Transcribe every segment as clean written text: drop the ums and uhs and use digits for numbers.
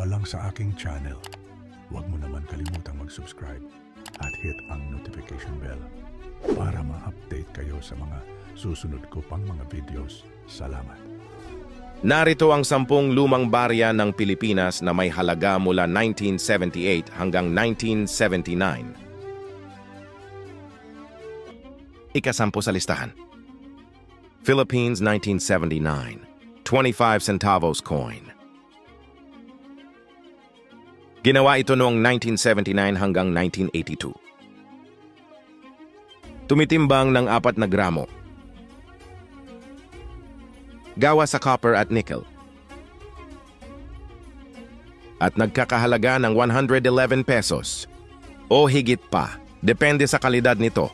pa lang sa aking channel, huwag mo naman kalimutang mag-subscribe at hit ang notification bell para ma-update kayo sa mga susunod ko pang mga videos. Salamat. Narito ang 10 lumang barya ng Pilipinas na may halaga mula 1978 hanggang 1979. Ika-10 sa listahan. Philippines 1979, 25 centavos coin. Ginawa ito noong 1979 hanggang 1982. Tumitimbang ng 4 na gramo. Gawa sa copper at nickel. At nagkakahalaga ng 111 pesos o higit pa, depende sa kalidad nito.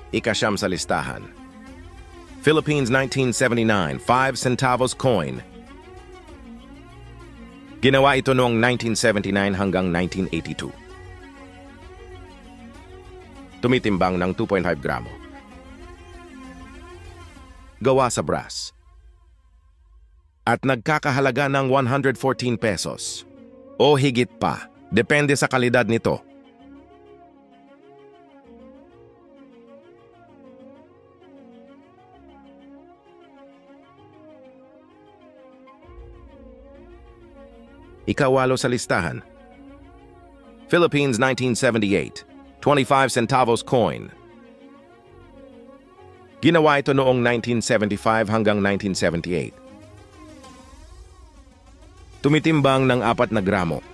Ika-9 sa listahan. Philippines 1979, 5 centavos coin. Ginawa ito noong 1979 hanggang 1982. Tumitimbang ng 2.5 gramo. Gawa sa brass. At nagkakahalaga ng 114 pesos o higit pa, depende sa kalidad nito. Ika-8 sa listahan. Philippines 1978, 25 centavos coin. Ginawa ito noong 1975 hanggang 1978. Tumitimbang ng 4 na gramo.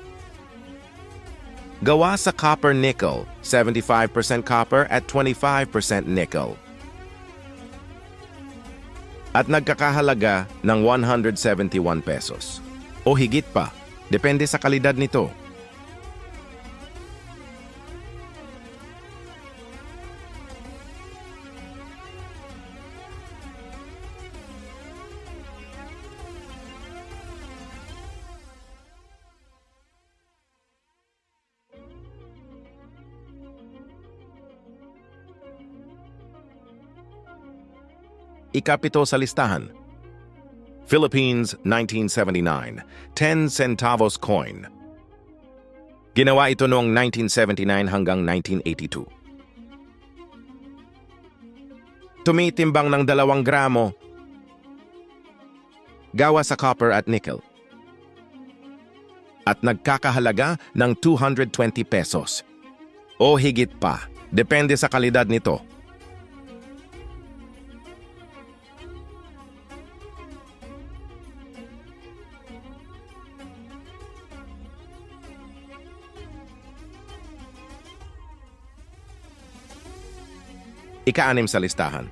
Gawa sa copper nickel, 75% copper at 25% nickel. At nagkakahalaga ng 171 pesos o higit pa. Depende sa kalidad nito. Ika-7 sa listahan. Philippines 1979, 10 centavos coin. Ginawa ito noong 1979 hanggang 1982. Tumitimbang ng 2 gramo. Gawa sa copper at nickel. At nagkakahalaga ng 220 pesos o higit pa, depende sa kalidad nito. Ika-6 sa listahan.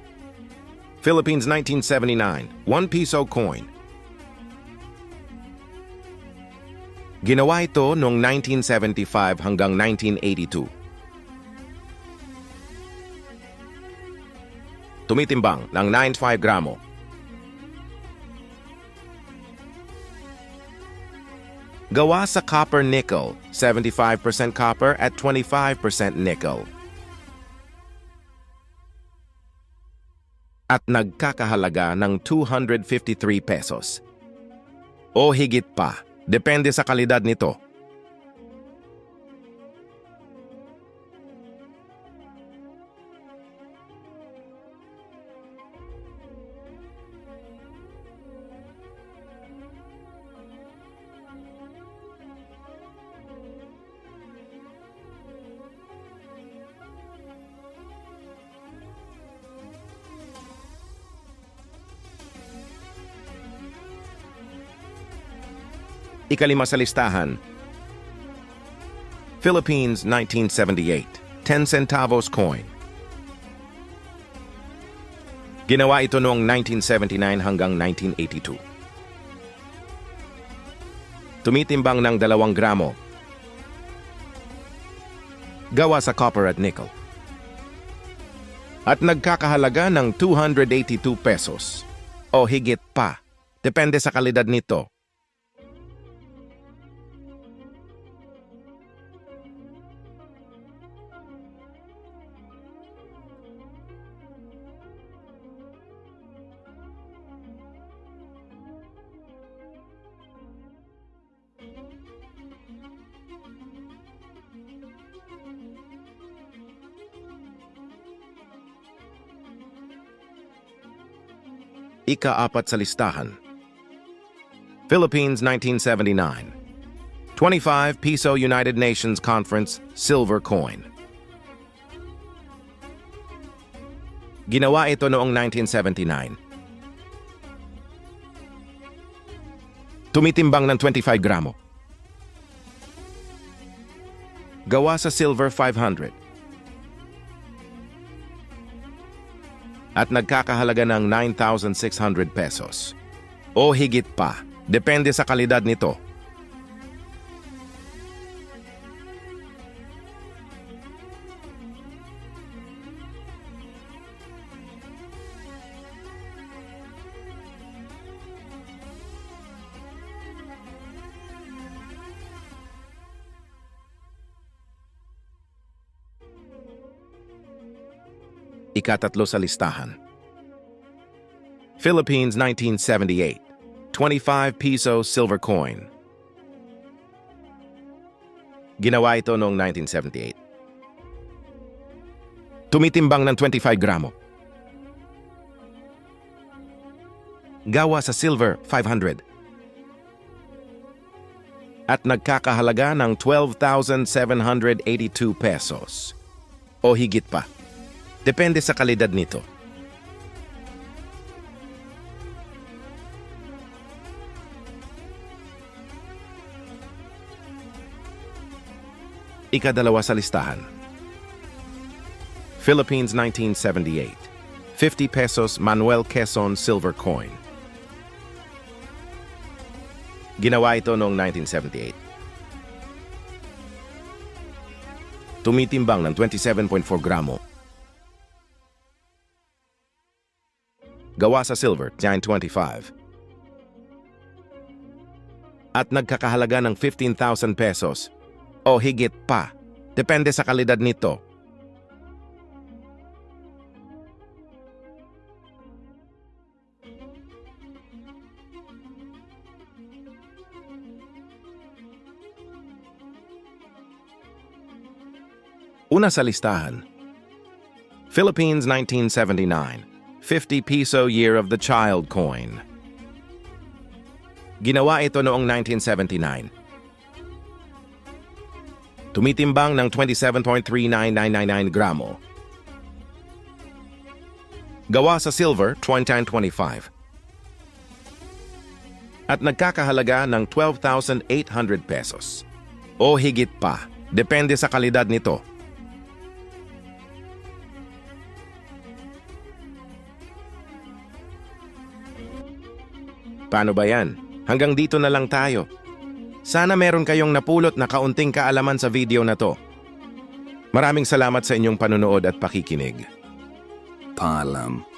Philippines 1979, 1 peso coin. Ginawa ito noong 1975 hanggang 1982. Tumitimbang ng 95 gramo. Gawa sa copper nickel, 75% copper at 25% nickel. At nagkakahalaga ng 253 pesos o higit pa, depende sa kalidad nito. Ika-5 sa listahan. Philippines 1978, 10 centavos coin. Ginawa ito noong 1979 hanggang 1982. Tumitimbang ng 2 gramo. Gawa sa copper at nickel. At nagkakahalaga ng 282 pesos o higit pa, depende sa kalidad nito. Ika-4 sa listahan. Philippines 1979. 25 Piso United Nations Conference silver coin. Ginawa ito noong 1979. Tumitimbang ng 25 gramo. Gawa sa silver 500. At nagkakahalaga ng 9,600 pesos. O higit pa, depende sa kalidad nito. Ika-3 sa listahan. Philippines 1978. 25 Piso silver coin. Ginawa ito noong 1978. Tumitimbang ng 25 gramo. Gawa sa silver 500. At nagkakahalaga ng 12,782 pesos. O higit pa. Depende sa kalidad nito. Ika-2 sa listahan. Philippines 1978. 50 pesos Manuel Quezon silver coin. Ginawa ito noong 1978. Tumitimbang ng 27.4 gramo. Gawa sa silver 925. At nagkakahalaga ng 15,000 pesos o higit pa. Depende sa kalidad nito. Una sa listahan. Philippines 1979. 50 Piso Year of the Child coin. Ginawa ito noong 1979. Tumitimbang ng 27.39999 gramo. Gawa sa silver 2925. At nagkakahalaga ng 12,800 pesos. O higit pa, depende sa kalidad nito. Paano ba yan? Hanggang dito na lang tayo. Sana meron kayong napulot na kaunting kaalaman sa video na to. Maraming salamat sa inyong panunood at pakikinig. Paalam.